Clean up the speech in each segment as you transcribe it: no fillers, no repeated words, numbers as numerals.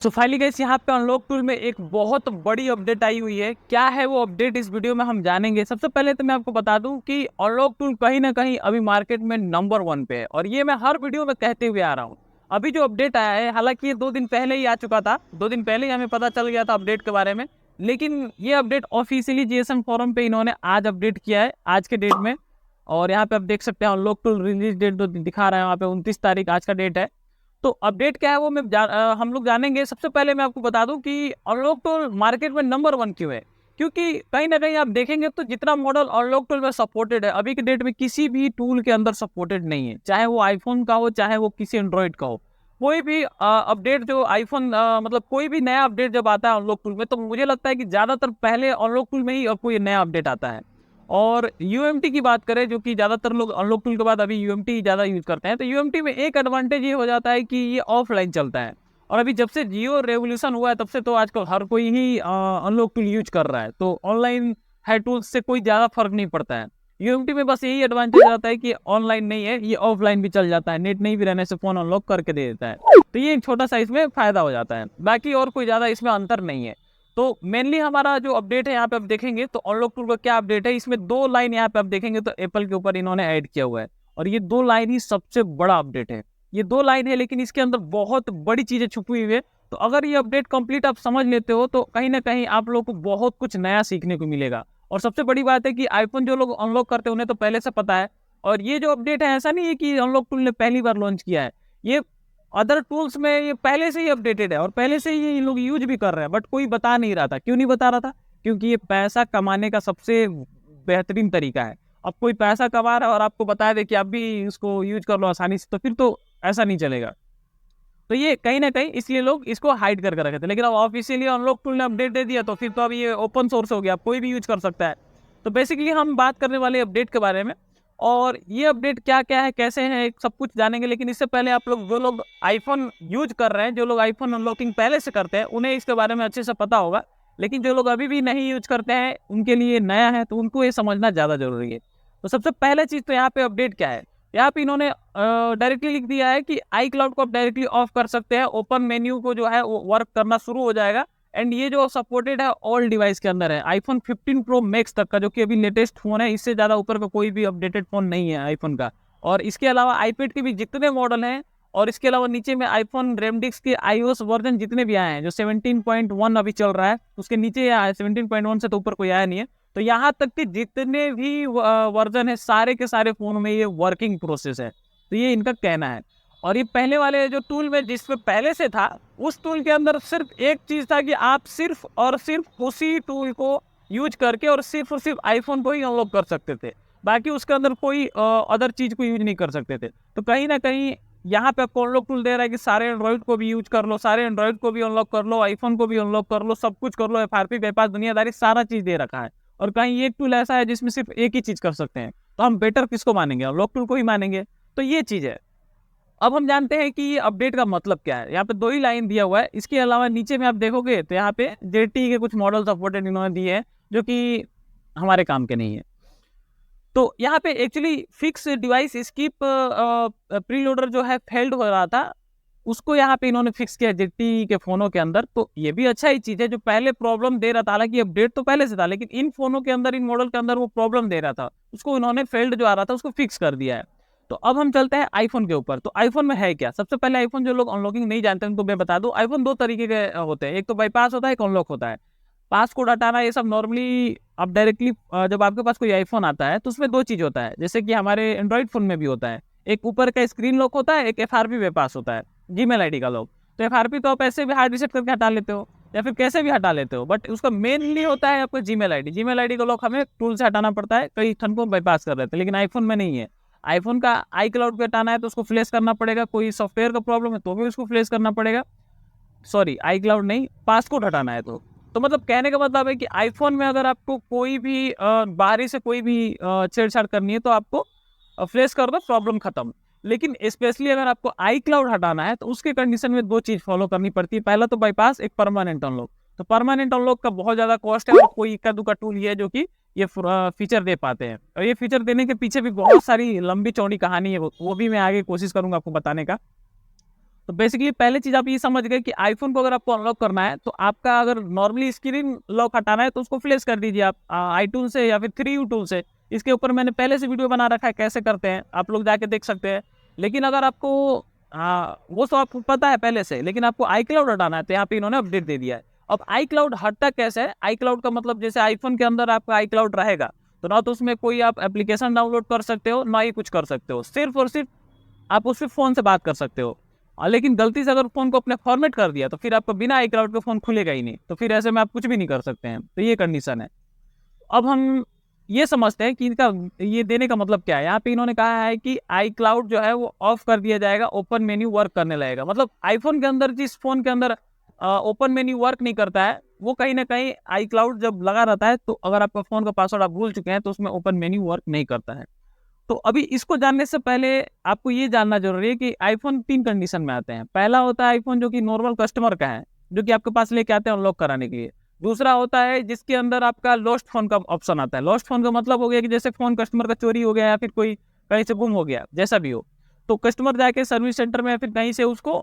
तो finally guys यहाँ पे अनलॉक टूल में एक बहुत बड़ी अपडेट आई हुई है। क्या है वो अपडेट, इस वीडियो में हम जानेंगे। सबसे पहले तो मैं आपको बता दूं कि अनलॉक टूल कहीं ना कहीं अभी मार्केट में नंबर 1 पे है और ये मैं हर वीडियो में कहते हुए आ रहा हूँ। अभी जो अपडेट आया है, हालांकि ये 2 दिन पहले ही आ चुका था, 2 दिन पहले ही हमें पता चल गया था अपडेट के बारे में, लेकिन ये अपडेट ऑफिशियली जीएसएम फोरम पे इन्होंने आज अपडेट किया है, आज के डेट में। और यहाँ पे आप देख सकते हैं अनलॉक टूल रिलीज डेट जो दिखा रहा है वहाँ पे 29 तारीख आज का डेट है। तो अपडेट क्या है वो हम लोग जानेंगे। सबसे पहले मैं आपको बता दूं कि अनलॉक टूल मार्केट में नंबर 1 क्यों है, क्योंकि कहीं ना कहीं आप देखेंगे तो जितना मॉडल अनलॉक टूल में सपोर्टेड है अभी के डेट में किसी भी टूल के अंदर सपोर्टेड नहीं है, चाहे वो आईफोन का हो चाहे वो किसी एंड्रॉइड का हो। कोई भी अपडेट जो आईफोन मतलब कोई भी नया अपडेट जब आता है अनलॉक टूल में, तो मुझे लगता है कि ज़्यादातर पहले अनलॉक टूल में ही कोई नया अपडेट आता है। और यूएमटी की बात करें, जो कि ज़्यादातर लोग अनलॉक टूल के बाद अभी यूएमटी ज़्यादा यूज़ करते हैं, तो यूएमटी में एक एडवांटेज ये हो जाता है कि ये ऑफलाइन चलता है। और अभी जब से जियो रेवोल्यूशन हुआ है तब से तो आजकल हर कोई ही अनलॉक टूल यूज कर रहा है, तो ऑनलाइन है टूल्स से कोई ज़्यादा फर्क नहीं पड़ता है। यूएमटी में बस यही एडवांटेज आता है कि ऑनलाइन नहीं है, ये ऑफलाइन भी चल जाता है, नेट नहीं भी रहने से फ़ोन अनलॉक करके दे देता है। तो ये एक छोटा सा इसमें फ़ायदा हो जाता है, बाकी और कोई ज़्यादा इसमें अंतर नहीं है। तो मेनली हमारा जो अपडेट है यहाँ पे आप देखेंगे तो अनलॉक टूल का क्या अपडेट है, इसमें 2 लाइन यहाँ पे आप देखेंगे तो एप्पल के ऊपर इन्होंने ऐड किया हुआ है। और ये 2 लाइन ही सबसे बड़ा अपडेट है। ये 2 लाइन है लेकिन इसके अंदर बहुत बड़ी चीजें छुपी हुई है। तो अगर ये अपडेट कंप्लीट आप समझ लेते हो तो कहीं ना कहीं आप लोग को बहुत कुछ नया सीखने को मिलेगा। और सबसे बड़ी बात है कि आईफोन जो लोग अनलॉक करते हैं उन्हें तो पहले से पता है। और ये जो अपडेट है ऐसा नहीं है कि अनलॉक टूल ने पहली बार लॉन्च किया है, ये अदर टूल्स में ये पहले से ही अपडेटेड है और पहले से ही ये लोग यूज भी कर रहे हैं, बट कोई बता नहीं रहा था। क्यों नहीं बता रहा था? क्योंकि ये पैसा कमाने का सबसे बेहतरीन तरीका है। अब कोई पैसा कमा रहा है और आपको बता दे कि आप भी इसको यूज कर लो आसानी से, तो फिर तो ऐसा नहीं चलेगा। तो ये कहीं ना कहीं इसलिए लोग इसको हाइड करके रखे थे, लेकिन अब ऑफिशियली अनलॉक टूल ने अपडेट दे दिया तो फिर तो अब ये ओपन सोर्स हो गया, कोई भी यूज कर सकता है। तो बेसिकली हम बात करने वाले अपडेट के बारे में, और ये अपडेट क्या क्या है, कैसे है, सब कुछ जानेंगे। लेकिन इससे पहले आप लोग, जो लोग आईफोन यूज कर रहे हैं, जो लोग आईफोन अनलॉकिंग पहले से करते हैं, उन्हें इसके बारे में अच्छे से पता होगा। लेकिन जो लोग अभी भी नहीं यूज करते हैं, उनके लिए नया है, तो उनको ये समझना ज़्यादा जरूरी है। तो सबसे पहले चीज़ तो यहाँ पे अपडेट क्या है, यहाँ पे इन्होंने डायरेक्टली लिख दिया है कि आई क्लाउड को आप डायरेक्टली ऑफ कर सकते हैं, ओपन मेन्यू को जो है वो वर्क करना शुरू हो जाएगा। एंड ये जो सपोर्टेड है ऑल डिवाइस के अंदर है, आईफोन 15 प्रो मैक्स तक का, जो कि अभी लेटेस्ट फोन है, इससे ज़्यादा ऊपर का कोई भी अपडेटेड फोन नहीं है आईफोन का। और इसके अलावा आईपैड के भी जितने मॉडल हैं, और इसके अलावा नीचे में आईफोन रेमडिक्स के iOS वर्जन जितने भी आए हैं, जो 17.1 अभी चल रहा है, उसके नीचे आया 17.1 से तो ऊपर कोई आया नहीं है। तो यहाँ तक कि जितने भी वर्जन है, सारे के सारे फोन में ये वर्किंग प्रोसेस है। तो ये इनका कहना है। और ये पहले वाले जो टूल में जिसमें पहले से था, उस टूल के अंदर सिर्फ एक चीज़ था कि आप सिर्फ और सिर्फ उसी टूल को यूज करके और सिर्फ आईफोन को ही अनलॉक कर सकते थे, बाकी उसके अंदर कोई अदर चीज़ को यूज नहीं कर सकते थे। तो कहीं ना कहीं यहाँ पे आपको अनलॉक टूल दे रहा है कि सारे एंड्रॉइड को भी यूज कर लो, सारे एंड्रॉइड को भी अनलॉक कर लो, आईफोन को भी अनलॉक कर लो, सब कुछ कर लो, एफआरपी बाईपास दुनियादारी सारा चीज़ दे रखा है। और कहीं एक टूल ऐसा है जिसमें सिर्फ एक ही चीज़ कर सकते हैं, तो हम बेटर किसको मानेंगे? अनलॉक टूल को ही मानेंगे। तो ये चीज़ है। अब हम जानते हैं कि अपडेट का मतलब क्या है। यहाँ पे 2 ही लाइन दिया हुआ है, इसके अलावा नीचे में आप देखोगे तो यहाँ पे जेटी के कुछ मॉडल सपोर्टेड इन्होंने दिए हैं, जो कि हमारे काम के नहीं है। तो यहाँ पे actually fix device skip preloader जो है फेल्ड हो रहा था, उसको यहाँ पे इन्होंने फिक्स किया जेटी के फोनों के अंदर। तो ये भी अच्छा ही चीज़ है, जो पहले प्रॉब्लम दे रहा था, हालांकि अपडेट तो पहले से था, लेकिन इन फोनों के अंदर, इन मॉडल के अंदर वो प्रॉब्लम दे रहा था, उसको इन्होंने फेल्ड जो आ रहा था उसको फिक्स कर दिया है। तो अब हम चलते हैं आईफोन के ऊपर। तो आईफोन में है क्या? सबसे पहले आईफोन, जो लोग अनलॉकिंग नहीं जानते उनको मैं बता दूं, आईफोन 2 तरीके के होते हैं, एक तो बाईपास होता है, एक अनलॉक होता है। पास कोड हटाना ये सब नॉर्मली आप डायरेक्टली, जब आपके पास कोई आईफोन आता है तो उसमें 2 चीज़ होता है, जैसे कि हमारे एंड्रॉइड फोन में भी होता है। एक ऊपर का स्क्रीन लॉक होता है, एक एफआरपी बाईपास होता है, जीमेल आईडी का लॉक। तो एफआरपी तो आप ऐसे भी हार्ड रिसेट करके हटा लेते हो या फिर कैसे भी हटा लेते हो, बट उसका मेनली होता है आपका जीमेल आईडी। जीमेल आईडी का लॉक हमें टूल से हटाना पड़ता है, कई ठन को बाईपास कर देते हैं, लेकिन आईफोन में नहीं है। आईफोन का आई क्लाउड पे हटाना है तो उसको फ्लैश करना पड़ेगा, कोई सॉफ्टवेयर का प्रॉब्लम है तो भी उसको फ्लैश करना पड़ेगा। सॉरी, आई क्लाउड नहीं, पासकोड हटाना है तो मतलब कहने का मतलब है कि आईफोन में अगर आपको कोई भी बाहरी से कोई भी छेड़छाड़ करनी है तो आपको फ्लैश कर दो, प्रॉब्लम खत्म। लेकिन स्पेशली अगर आपको आई क्लाउड हटाना है तो उसके कंडीशन में 2 चीज़ फॉलो करनी पड़ती है। पहला तो बाईपास, एक परमानेंट अनलॉक। तो परमानेंट अनलॉक का बहुत ज़्यादा कॉस्ट है, और कोई इक्का दुक्का टूल ही है जो कि ये फीचर दे पाते हैं। और ये फीचर देने के पीछे भी बहुत सारी लंबी चौड़ी कहानी है, वो भी मैं आगे कोशिश करूंगा आपको बताने का। तो बेसिकली पहले चीज आप ये समझ गए कि आईफोन को अगर आपको अनलॉक करना है तो आपका अगर नॉर्मली स्क्रीन लॉक हटाना है तो उसको फ्लैश कर दीजिए आप iTunes से या फिर 3U टूल से। इसके ऊपर मैंने पहले से वीडियो बना रखा है कैसे करते हैं, आप लोग जाके देख सकते हैं। लेकिन अगर आपको वो तो आपको पता है पहले से, लेकिन आपको iCloud हटाना है तो यहाँ पे इन्होंने अपडेट दे दिया है। अब iCloud हटता कैसे है? iCloud का मतलब जैसे आईफोन के अंदर आपका iCloud रहेगा तो ना तो उसमें कोई आप एप्लीकेशन डाउनलोड कर सकते हो ना ही कुछ कर सकते हो, सिर्फ और सिर्फ आप उस पर फ़ोन से बात कर सकते हो। लेकिन गलती से अगर फ़ोन को अपने फॉर्मेट कर दिया तो फिर आपका बिना iCloud के फ़ोन खुलेगा ही नहीं, तो फिर ऐसे में आप कुछ भी नहीं कर सकते हैं। तो ये कंडीशन है। अब हम ये समझते हैं कि इनका ये देने का मतलब क्या है। यहाँ पे इन्होंने कहा है कि iCloud जो है वो ऑफ कर दिया जाएगा, ओपन मेन्यू वर्क करने लगेगा। मतलब आईफोन के अंदर जिस फ़ोन के अंदर ओपन मेन्यू वर्क नहीं करता है वो कहीं ना कहीं iCloud जब लगा रहता है तो अगर आपका फ़ोन का पासवर्ड आप भूल चुके हैं तो उसमें ओपन मेन्यू वर्क नहीं करता है। तो अभी इसको जानने से पहले आपको ये जानना जरूरी है कि आईफोन 3 कंडीशन में आते हैं। पहला होता है आईफोन जो कि नॉर्मल कस्टमर का है, जो कि आपके पास लेके आते हैं अनलॉक कराने के लिए। दूसरा होता है जिसके अंदर आपका लॉस्ट फोन का ऑप्शन आता है। लॉस्ट फोन का मतलब हो गया कि जैसे फोन कस्टमर का चोरी हो गया या फिर कोई कहीं से गुम हो गया, जैसा भी हो, तो कस्टमर जाके सर्विस सेंटर में या फिर कहीं से उसको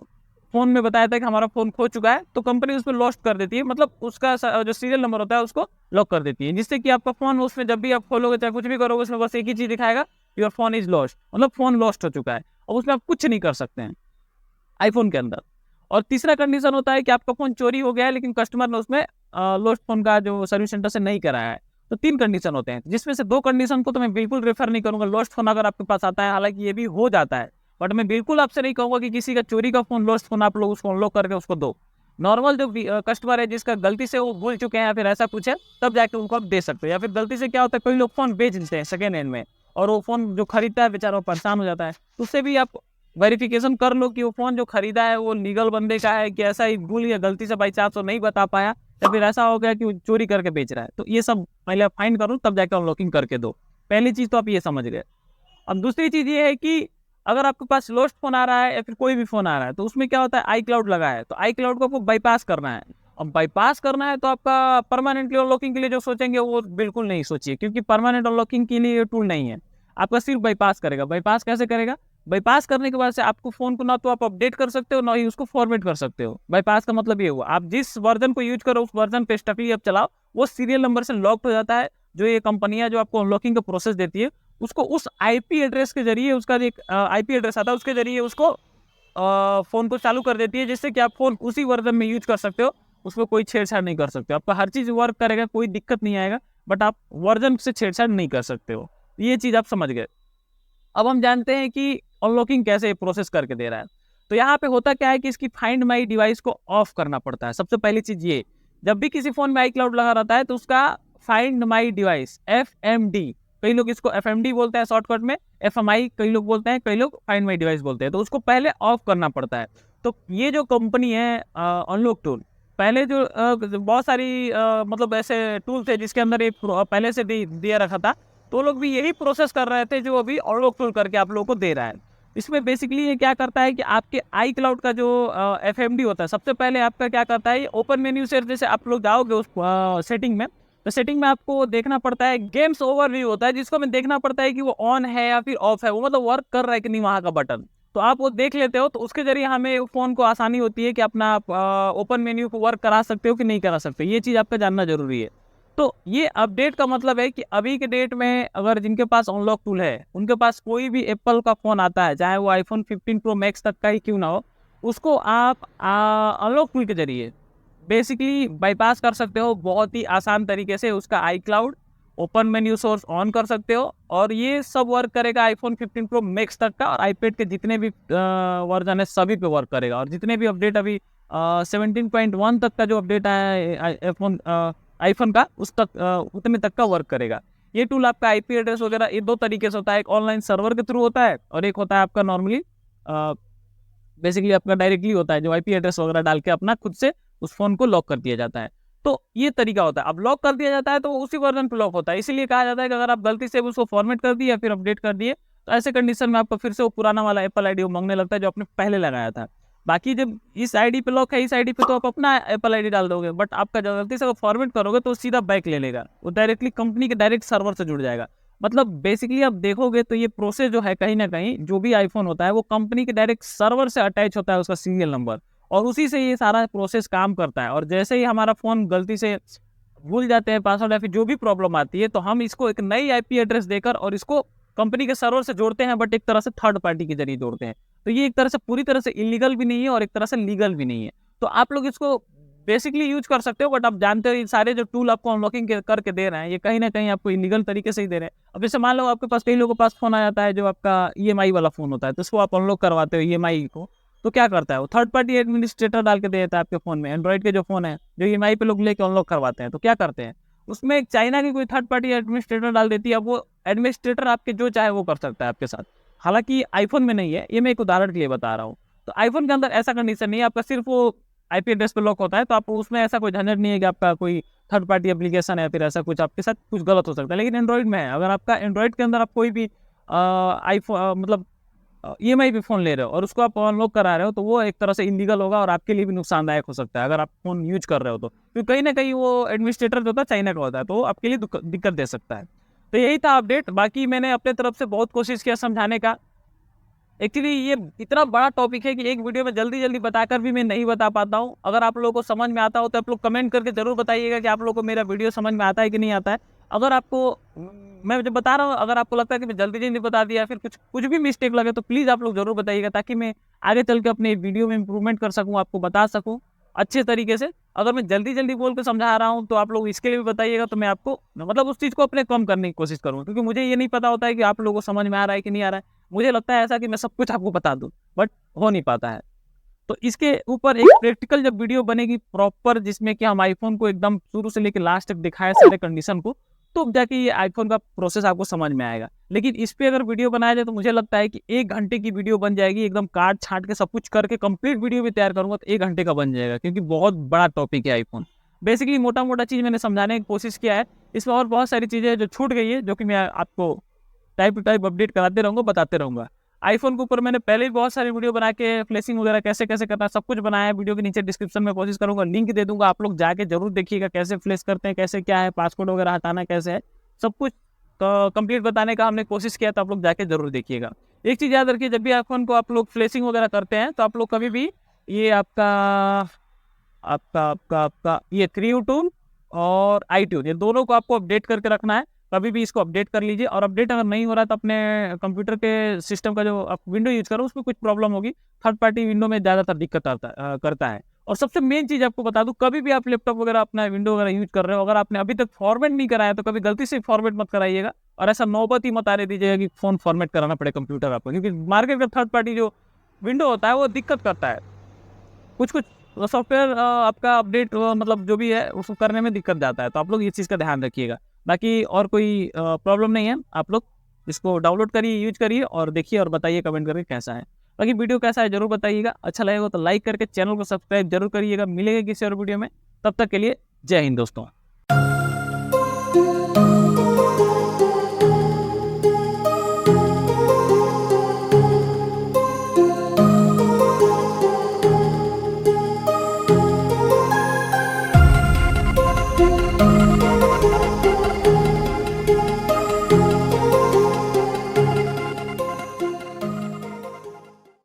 फोन में बताया था कि हमारा फोन खो चुका है, तो कंपनी उस पर लॉस्ट कर देती है, मतलब उसका जो सीरियल नंबर होता है उसको लॉक कर देती है, जिससे कि आपका फोन उसमें जब भी आप खोलोगे चाहे कुछ भी करोगे उसमें बस एक ही चीज दिखाएगा, योर फोन इज लॉस्ट, मतलब फोन लॉस्ट हो चुका है। अब उसमें आप कुछ नहीं कर सकते हैं आईफोन के अंदर। और तीसरा कंडीशन होता है कि आपका फोन चोरी हो गया है लेकिन कस्टमर ने उसमें लॉस्ट फोन का जो सर्विस सेंटर से नहीं कराया है। तो 3 कंडीशन होते हैं, जिसमें से 2 कंडीशन को तो मैं बिल्कुल रेफर नहीं करूंगा। लॉस्ट फोन अगर आपके पास आता है, हालांकि ये भी हो जाता है, बट मैं बिल्कुल आपसे नहीं कहूंगा कि किसी का चोरी का फोन, लॉस्ट फोन आप लोग उसको अनलॉक करके उसको दो। नॉर्मल जो कस्टमर है जिसका गलती से वो भूल चुके हैं या फिर ऐसा कुछ है, तब जाके उनको आप दे सकते हो। या फिर गलती से क्या होता है, कोई लोग फोन बेच देते हैं सेकेंड हैंड में और वो फोन जो खरीदता है बेचारा वो परेशान हो जाता है, तो उससे भी आप वेरिफिकेशन कर लो कि वो फोन जो खरीदा है वो लीगल बंदे का है कि ऐसा ही भूल या गलती से बाई चांस तो नहीं बता पाया या फिर ऐसा हो गया कि वो चोरी करके बेच रहा है। तो ये सब पहले आप फाइंड करो तब जाके अनलॉकिंग करके दो। पहली चीज तो आप ये समझ गए। अब दूसरी चीज ये है कि अगर आपके पास लॉस्ट फोन आ रहा है या फिर कोई भी फोन आ रहा है तो उसमें क्या होता है, iCloud लगा है, तो iCloud को आपको बाईपास करना है। अब बाईपास करना है तो आपका परमानेंटली अनलॉकिंग के लिए जो सोचेंगे वो बिल्कुल नहीं सोचिए, क्योंकि परमानेंट अनलॉकिंग के लिए ये टूल नहीं है। आपका सिर्फ बाईपास करेगा। बाईपास कैसे करेगा? बाईपास करने के बाद से आपको फोन को ना तो आप अपडेट कर सकते हो ना ही उसको फॉर्मेट कर सकते हो। बाईपास का मतलब ये हुआ आप जिस वर्जन को यूज करो उस वर्जन पे स्टफली आप चलाओ, वो सीरियल नंबर से लॉक हो जाता है। जो ये कंपनियां जो आपको अनलॉकिंग का प्रोसेस देती है उसको उस आईपी एड्रेस के जरिए, उसका एक आईपी एड्रेस आता है उसके जरिए उसको फोन को चालू कर देती है, जिससे कि आप फोन उसी वर्जन में यूज कर सकते हो, उसमें कोई छेड़छाड़ नहीं कर सकते। आपका हर चीज वर्क करेगा, कोई दिक्कत नहीं आएगा, बट आप वर्जन से छेड़छाड़ नहीं कर सकते हो। ये चीज आप समझ गए। अब हम जानते हैं कि अनलॉकिंग कैसे प्रोसेस करके दे रहा है। तो यहाँ पे होता क्या है कि इसकी फाइंड माई डिवाइस को ऑफ करना पड़ता है। सबसे पहली चीज ये, जब भी किसी फोन में iCloud लगा रहता है तो उसका फाइंड माई डिवाइस FMD, कई लोग इसको FMD बोलते हैं शॉर्टकट में, FMI कई लोग बोलते हैं, कई लोग फाइंड माई डिवाइस बोलते हैं, तो उसको पहले ऑफ करना पड़ता है। तो ये जो कंपनी है अनलॉक टूल, पहले जो बहुत सारी मतलब ऐसे टूल थे जिसके अंदर ये पहले से दिया रखा था, तो लोग भी यही प्रोसेस कर रहे थे जो अभी अनलॉक टूल करके आप लोगों को दे रहा है। इसमें बेसिकली ये क्या करता है कि आपके iCloud का जो FMD होता है, सबसे पहले आपका क्या करता है, ओपन मेन्यू से जैसे आप लोग जाओगे उस सेटिंग में, तो सेटिंग में आपको देखना पड़ता है गेम्स ओवरव्यू होता है, जिसको हमें देखना पड़ता है कि वो ऑन है या फिर ऑफ है, वो मतलब वर्क कर रहा है कि नहीं वहाँ का बटन। तो आप वो देख लेते हो, तो उसके जरिए हमें फ़ोन को आसानी होती है कि अपना ओपन मेन्यू को वर्क करा सकते हो कि नहीं करा सकते। ये चीज़ आपका जानना जरूरी है। तो ये अपडेट का मतलब है कि अभी के डेट में अगर जिनके पास अनलॉक टूल है उनके पास कोई भी एप्पल का फ़ोन आता है, चाहे वो iPhone 15 Pro Max तक का ही क्यों ना हो, उसको आप अनलॉक टूल के जरिए बेसिकली बाईपास कर सकते हो बहुत ही आसान तरीके से। उसका iCloud open menu source on कर सकते हो और ये सब वर्क करेगा iPhone 15 Pro Max तक का, और iPad के जितने भी वर्जन है सभी पे वर्क करेगा। और जितने भी अपडेट अभी 17.1 तक का जो अपडेट आया है आईफोन का, उस तक उतने तक का वर्क करेगा। ये टूल आपका आईपी एड्रेस वगैरह ये 2 तरीके से होता है, एक ऑनलाइन सर्वर के थ्रू होता है और एक होता है आपका नॉर्मली बेसिकली आपका डायरेक्टली होता है, जो आईपी एड्रेस वगैरह डाल के अपना खुद से उस फोन को लॉक कर दिया जाता है। तो ये तरीका होता है। अब लॉक कर दिया जाता है तो वो उसी वर्जन पे लॉक होता है, इसीलिए कहा जाता है कि अगर आप गलती से उसको फॉर्मेट कर दिए या फिर अपडेट कर दिए तो ऐसे कंडीशन में आपको फिर से वो पुराना वाला एप्पल आईडी मांगने लगता है जो आपने पहले लगाया था। बाकी जब इस आईडी पे लॉक है, इस आईडी पे तो आप अपना एप्पल आईडी डाल दोगे, बट आपका जब गलती से फॉर्मेट करोगे तो सीधा बैक ले लेगा, वो डायरेक्टली कंपनी के डायरेक्ट सर्वर से जुड़ जाएगा। मतलब बेसिकली आप देखोगे तो ये प्रोसेस जो है कहीं ना कहीं जो भी आईफोन होता है वो कंपनी के डायरेक्ट सर्वर से अटैच होता है उसका सीरियल नंबर, और उसी से ये सारा प्रोसेस काम करता है। और जैसे ही हमारा फ़ोन गलती से भूल जाते हैं पासवर्ड या फिर जो भी प्रॉब्लम आती है, तो हम इसको एक नई आईपी एड्रेस देकर और इसको कंपनी के सर्वर से जोड़ते हैं, बट एक तरह से थर्ड पार्टी के जरिए जोड़ते हैं। तो ये एक तरह से पूरी तरह से इलीगल भी नहीं है और एक तरह से लीगल भी नहीं है। तो आप लोग इसको बेसिकली यूज़ कर सकते हो, बट आप जानते हो ये सारे जो टूल आपको अनलॉकिंग करके दे रहे हैं, ये कहीं न कहीं आपको इलीगल तरीके से ही दे रहे हैं। अब जैसे मान लो आपके पास, कई लोगों के पास फ़ोन आ जाता है जो आपका ईएमआई वाला फ़ोन होता है, तो उसको आप अनलॉक करवाते हो ईएमआई को, तो क्या करता है वो थर्ड पार्टी एडमिनिस्ट्रेटर डाल के दे देता है आपके फ़ोन में। एंड्रॉइड के जो फ़ोन है, जो ईएमआई पे लोग लेके अनलॉक करवाते हैं, तो क्या करते हैं, उसमें एक चाइना की कोई थर्ड पार्टी एडमिनिस्ट्रेटर डाल देती है। अब वो एडमिनिस्ट्रेटर आपके जो चाहे वो कर सकता है आपके साथ। हालाँकि आईफ़ोन में नहीं है, ये मैं एक उदाहरण के लिए बता रहा हूँ। तो आईफ़ोन के अंदर ऐसा कंडीशन नहीं है, आपका सिर्फ़ वो आईपी एड्रेस पे लॉक होता है, तो आप उसमें ऐसा कोई झंझट नहीं है कि आपका कोई थर्ड पार्टी एप्लीकेशन है या फिर ऐसा कुछ आपके साथ कुछ गलत हो सकता है। लेकिन एंड्रॉइड में है, अगर आपका एंड्रॉइड के अंदर आप कोई भी आईफ़ोन मतलब ईएमआई पे फ़ोन ले रहे हो और उसको आप अनलॉक करा रहे हो, तो वो एक तरह से इल्लीगल होगा और आपके लिए भी नुकसानदायक हो सकता है अगर आप फ़ोन यूज़ कर रहे हो तो। क्योंकि कहीं न कहीं वो एडमिनिस्ट्रेटर जो होता है चाइना का होता है, तो वो आपके लिए दिक्कत दे सकता है। तो यही था अपडेट, बाकी मैंने अपने तरफ से बहुत कोशिश किया समझाने का। एक्चुअली ये इतना बड़ा टॉपिक है कि एक वीडियो में जल्दी-जल्दी बताकर भी मैं नहीं बता पाता हूँ। अगर आप लोगों को समझ में आता हो तो आप लोग कमेंट करके ज़रूर बताइएगा कि आप लोगों को मेरा वीडियो समझ में आता है कि नहीं आता है। अगर आपको मैं जब बता रहा हूँ, अगर आपको लगता है कि मैं जल्दी-जल्दी बता दिया या फिर कुछ कुछ भी मिस्टेक लगे, तो प्लीज़ आप लोग ज़रूर बताइएगा, ताकि मैं आगे चल के अपने वीडियो में इम्प्रूवमेंट कर सकूँ, आपको बता सकूँ अच्छे तरीके से। अगर मैं जल्दी-जल्दी बोल के समझा रहा हूँ तो आप लोग इसके लिए भी बताइएगा, तो मैं आपको मतलब उस चीज़ को अपने कम करने की कोशिश करूँगा, क्योंकि मुझे ये नहीं पता होता है कि आप लोगों को समझ में आ रहा है कि नहीं आ रहा है। मुझे लगता है ऐसा कि मैं सब कुछ आपको बता दूँ, बट हो नहीं पाता है। तो इसके ऊपर एक प्रैक्टिकल जब वीडियो बनेगी प्रॉपर, जिसमें कि हम आईफ़ोन को एकदम शुरू से लेके लास्ट तक दिखाएँ सारे कंडीशन को, तब जाके ये आईफ़ोन का प्रोसेस आपको समझ में आएगा। लेकिन इस पे अगर वीडियो बनाया जाए तो मुझे लगता है कि 1 घंटे की वीडियो बन जाएगी, एकदम काट-छाँट के सब कुछ करके कंप्लीट वीडियो भी तैयार करूँगा तो 1 घंटे का बन जाएगा, क्योंकि बहुत बड़ा टॉपिक है आईफ़ोन। बेसिकली मोटा-मोटा चीज़ मैंने समझाने की कोशिश किया है। इसमें और बहुत सारी चीज़ें हैं जो छूट गई है, जो कि मैं आपको टाइम टू टाइम अपडेट कराते रहूँगा, बताते रहूँगा। आईफ़ोन के ऊपर मैंने पहले भी बहुत सारी वीडियो बना के फ्लैशिंग वगैरह कैसे-कैसे करना है सब कुछ बनाया है। वीडियो के नीचे डिस्क्रिप्शन में कोशिश करूँगा लिंक दे दूँगा, आप लोग जाके ज़रूर देखिएगा कैसे फ्लैश करते हैं, कैसे क्या है, पासवर्ड वगैरह हटाना कैसे है, सब कुछ कंप्लीट बताने का हमने कोशिश किया, तो आप लोग जाके ज़रूर देखिएगा। एक चीज़ याद रखिए, जब भी आईफ़ोन को आप लोग फ्लैशिंग वगैरह करते हैं, तो आप लोग कभी भी ये आपका आपका आपका आपका ये क्रियो टूल और आईट्यून, ये दोनों को आपको अपडेट करके रखना है। कभी भी इसको अपडेट कर लीजिए, और अपडेट अगर नहीं हो रहा है तो अपने कंप्यूटर के सिस्टम का जो आप विंडो यूज़ करो उसमें कुछ प्रॉब्लम होगी। थर्ड पार्टी विंडो में ज़्यादातर दिक्कत करता है। और सबसे मेन चीज़ आपको बता दूँ, कभी भी आप लैपटॉप वगैरह अपना विंडो वगैरह यूज़ कर रहे हो, अगर आपने अभी तक फॉर्मेट नहीं कराया तो कभी गलती से फॉर्मेट मत कराइएगा, और ऐसा नौबत ही मत आने दीजिएगा कि फ़ोन फॉर्मेट कराना पड़े कंप्यूटर आपको, क्योंकि मार्केट का थर्ड पार्टी जो विंडो होता है वो दिक्कत करता है। कुछ-कुछ सॉफ्टवेयर आपका अपडेट मतलब जो भी है उसको करने में दिक्कत जाता है, तो आप लोग इस चीज़ का ध्यान रखिएगा। बाकी और कोई प्रॉब्लम नहीं है, आप लोग इसको डाउनलोड करिए, यूज़ करिए और देखिए और बताइए कमेंट करके कैसा है। बाकी वीडियो कैसा है ज़रूर बताइएगा, अच्छा लगेगा तो लाइक करके चैनल को सब्सक्राइब ज़रूर करिएगा। मिलेंगे किसी और वीडियो में, तब तक के लिए जय हिंद दोस्तों।